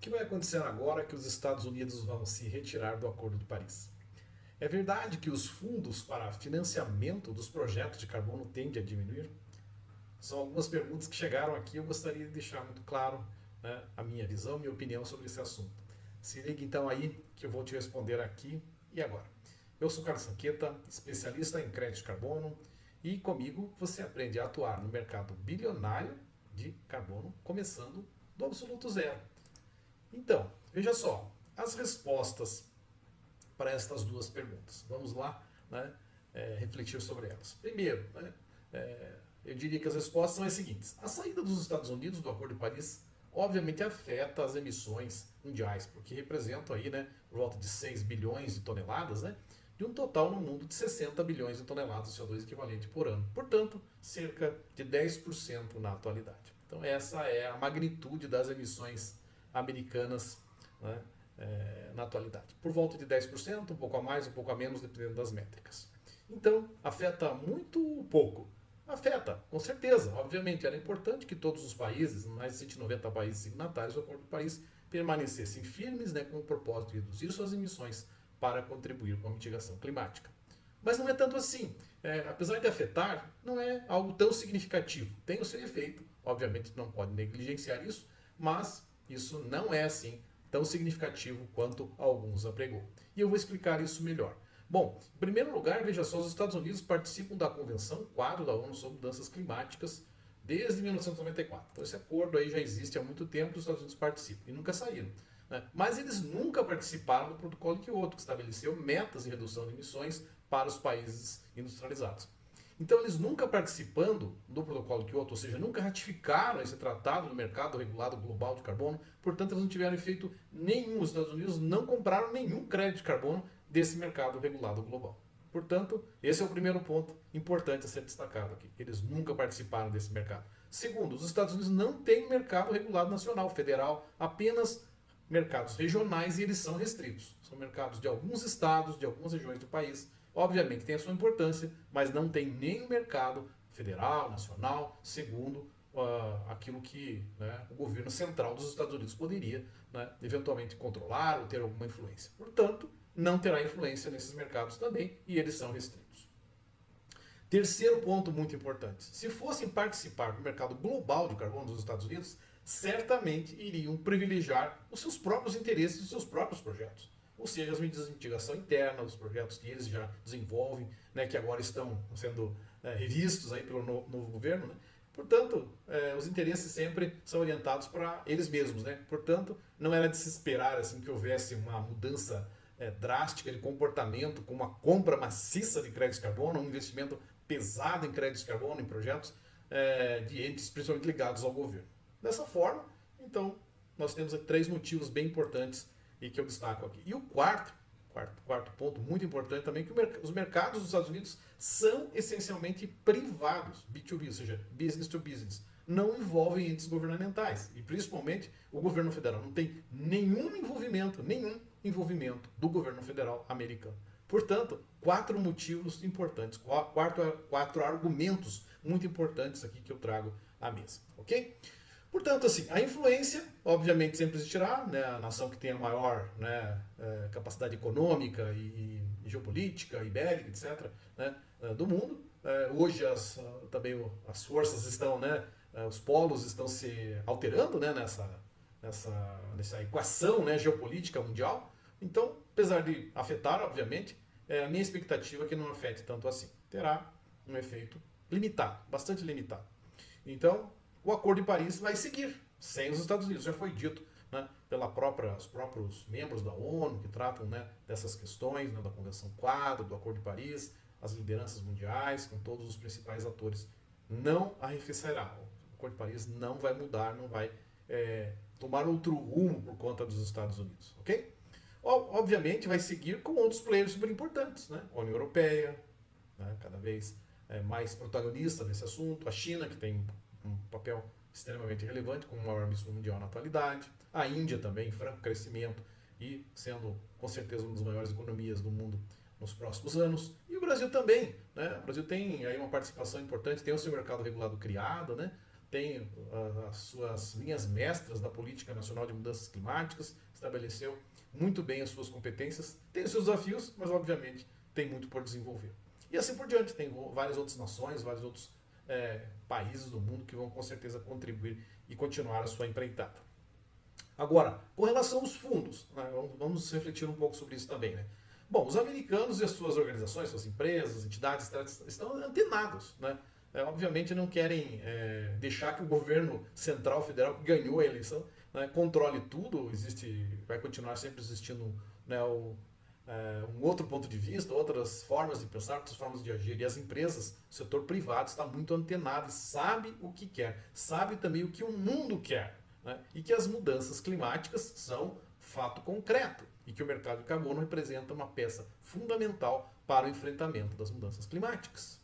O que vai acontecer agora que os Estados Unidos vão se retirar do Acordo de Paris? É verdade que os fundos para financiamento dos projetos de carbono tendem a diminuir? São algumas perguntas que chegaram aqui e eu gostaria de deixar muito claro, né, a minha visão, minha opinião sobre esse assunto. Se liga então aí que eu vou te responder aqui e agora. Eu sou Carlos Sanqueta, especialista em crédito de carbono, e comigo você aprende a atuar no mercado bilionário de carbono, começando do absoluto zero. Então, veja só, as respostas para estas duas perguntas. Vamos lá, né, refletir sobre elas. Primeiro, né, eu diria que as respostas são as seguintes. A saída dos Estados Unidos do Acordo de Paris obviamente afeta as emissões mundiais, porque representam aí, né, por volta de 6 bilhões de toneladas, né, de um total no mundo de 60 bilhões de toneladas de CO2 equivalente por ano. Portanto, cerca de 10% na atualidade. Então essa é a magnitude das emissões americanas, né, na atualidade. Por volta de 10%, um pouco a mais, um pouco a menos, dependendo das métricas. Então, afeta muito pouco. Afeta, com certeza. Obviamente, era importante que todos os países, mais de 190 países signatários do Acordo de Paris, permanecessem firmes, né, com o propósito de reduzir suas emissões para contribuir com a mitigação climática. Mas não é tanto assim. Apesar de afetar, não é algo tão significativo. Tem o seu efeito, obviamente não pode negligenciar isso, mas isso não é assim tão significativo quanto alguns apregou. E eu vou explicar isso melhor. Bom, em primeiro lugar, veja só, os Estados Unidos participam da Convenção Quadro da ONU sobre Mudanças Climáticas desde 1994. Então esse acordo aí já existe há muito tempo, os Estados Unidos participam e nunca saíram. Né? Mas eles nunca participaram do Protocolo de Kyoto, que estabeleceu metas de redução de emissões para os países industrializados. Então, eles nunca participando do Protocolo de Kyoto, ou seja, nunca ratificaram esse tratado do mercado regulado global de carbono, portanto, eles não tiveram efeito nenhum. Os Estados Unidos não compraram nenhum crédito de carbono desse mercado regulado global. Portanto, esse é o primeiro ponto importante a ser destacado aqui. Eles nunca participaram desse mercado. Segundo, os Estados Unidos não têm mercado regulado nacional, federal, apenas mercados regionais e eles são restritos. São mercados de alguns estados, de algumas regiões do país. Obviamente tem a sua importância, mas não tem nenhum mercado federal, nacional, segundo aquilo que, né, o governo central dos Estados Unidos poderia, né, eventualmente controlar ou ter alguma influência. Portanto, não terá influência nesses mercados também e eles são restritos. Terceiro ponto muito importante: se fossem participar do mercado global de carbono dos Estados Unidos, certamente iriam privilegiar os seus próprios interesses e os seus próprios projetos. Ou seja, as medidas de mitigação interna, os projetos que eles já desenvolvem, né, que agora estão sendo revistos aí pelo novo governo. Né? Portanto, os interesses sempre são orientados para eles mesmos. Né? Portanto, não era de se esperar assim, que houvesse uma mudança drástica de comportamento, com uma compra maciça de créditos de carbono, um investimento pesado em créditos de carbono, em projetos de entes principalmente ligados ao governo. Dessa forma, então, nós temos três motivos bem importantes e que eu destaco aqui. E o quarto ponto muito importante também, que os mercados dos Estados Unidos são essencialmente privados, B2B, ou seja, business to business. Não envolvem entes governamentais. E principalmente o governo federal não tem nenhum envolvimento do governo federal americano. Portanto, quatro motivos importantes, quatro argumentos muito importantes aqui que eu trago à mesa, ok? Portanto, assim, a influência, obviamente, sempre existirá, né? A nação que tem a maior, né, capacidade econômica e geopolítica, e bélica, etc., né, do mundo. Hoje também as forças estão, né, os polos estão se alterando, né, nessa equação, né, geopolítica mundial. Então, apesar de afetar, obviamente, a minha expectativa é que não afete tanto assim. Terá um efeito limitado, bastante limitado. Então, o Acordo de Paris vai seguir, sem os Estados Unidos, já foi dito, né, os próprios membros da ONU que tratam, né, dessas questões, né, da Convenção Quadro, do Acordo de Paris, as lideranças mundiais, com todos os principais atores. Não arrefecerá. O Acordo de Paris não vai mudar, não vai tomar outro rumo por conta dos Estados Unidos, ok? Obviamente vai seguir com outros players super importantes, né? A União Europeia, né, cada vez mais protagonista nesse assunto, a China, que tem um papel extremamente relevante como o maior emissor mundial na atualidade, a Índia também em franco crescimento e sendo com certeza uma das maiores economias do mundo nos próximos anos, e o Brasil também, né? O Brasil tem aí uma participação importante, tem o seu mercado regulado criado, né? tem as suas linhas mestras da Política Nacional de Mudanças Climáticas, estabeleceu muito bem as suas competências, tem os seus desafios, mas obviamente tem muito por desenvolver. E assim por diante, tem várias outras nações, vários outros países do mundo que vão com certeza contribuir e continuar a sua empreitada. Agora, com relação aos fundos, né, vamos refletir um pouco sobre isso também. Né? Bom, os americanos e as suas organizações, suas empresas, entidades, estão antenados. Né? Obviamente não querem deixar que o governo central federal, que ganhou a eleição, né, controle tudo. Vai continuar sempre existindo, né, um outro ponto de vista, outras formas de pensar, outras formas de agir. E as empresas, o setor privado está muito antenado e sabe o que quer, sabe também o que o mundo quer. Né? E que as mudanças climáticas são fato concreto e que o mercado de carbono representa uma peça fundamental para o enfrentamento das mudanças climáticas.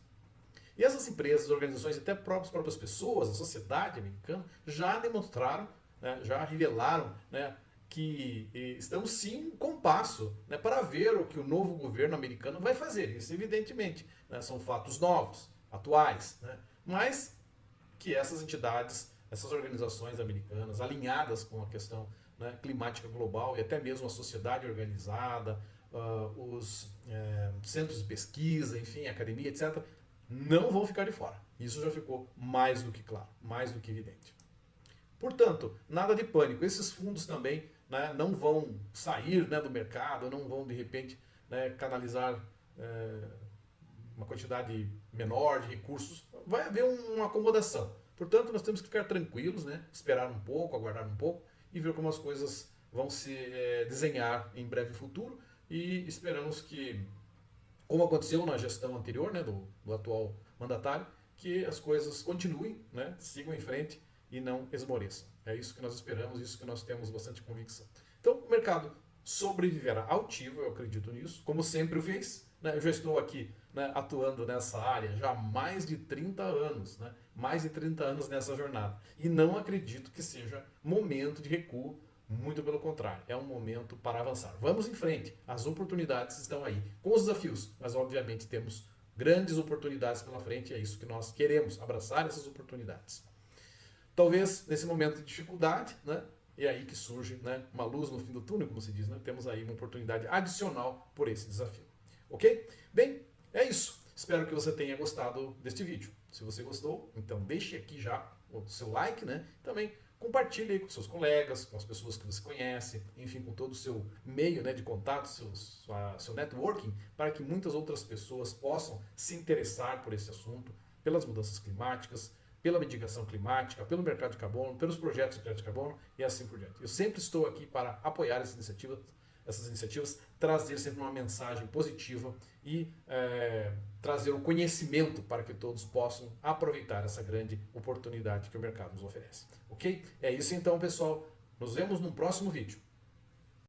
E essas empresas, organizações e até próprias pessoas, a sociedade americana, já demonstraram, né, já revelaram, né, que estamos sim um compasso, né, para ver o que o novo governo americano vai fazer. Isso, evidentemente, né, são fatos novos, atuais, né, mas que essas entidades, essas organizações americanas, alinhadas com a questão, né, climática global e até mesmo a sociedade organizada, os centros de pesquisa, enfim, a academia, etc., não vão ficar de fora. Isso já ficou mais do que claro, mais do que evidente. Portanto, nada de pânico. Esses fundos também, né, não vão sair, né, do mercado, não vão de repente, né, canalizar uma quantidade menor de recursos. Vai haver uma acomodação. Portanto, nós temos que ficar tranquilos, né, esperar um pouco, aguardar um pouco e ver como as coisas vão se desenhar em breve futuro. E esperamos que, como aconteceu na gestão anterior, né, do atual mandatário, que as coisas continuem, né, sigam em frente e não esmoreçam. É isso que nós esperamos, isso que nós temos bastante convicção. Então, o mercado sobreviverá altivo, eu acredito nisso, como sempre o fez. Né? Eu já estou aqui, né, atuando nessa área já há mais de 30 anos, né? Mais de 30 anos nessa jornada. E não acredito que seja momento de recuo, muito pelo contrário, é um momento para avançar. Vamos em frente, as oportunidades estão aí, com os desafios, mas obviamente temos grandes oportunidades pela frente e é isso que nós queremos, abraçar essas oportunidades. Talvez nesse momento de dificuldade, né, é aí que surge, né, uma luz no fim do túnel, como se diz, né, temos aí uma oportunidade adicional por esse desafio. Ok? Bem, é isso. Espero que você tenha gostado deste vídeo. Se você gostou, então deixe aqui já o seu like, né? Também compartilhe aí com seus colegas, com as pessoas que você conhece, enfim, com todo o seu meio, né, de contato, seu networking, para que muitas outras pessoas possam se interessar por esse assunto, pelas mudanças climáticas, pela mitigação climática, pelo mercado de carbono, pelos projetos de crédito de carbono e assim por diante. Eu sempre estou aqui para apoiar essas iniciativas, trazer sempre uma mensagem positiva e trazer o conhecimento para que todos possam aproveitar essa grande oportunidade que o mercado nos oferece. Ok? É isso então, pessoal. Nos vemos no próximo vídeo.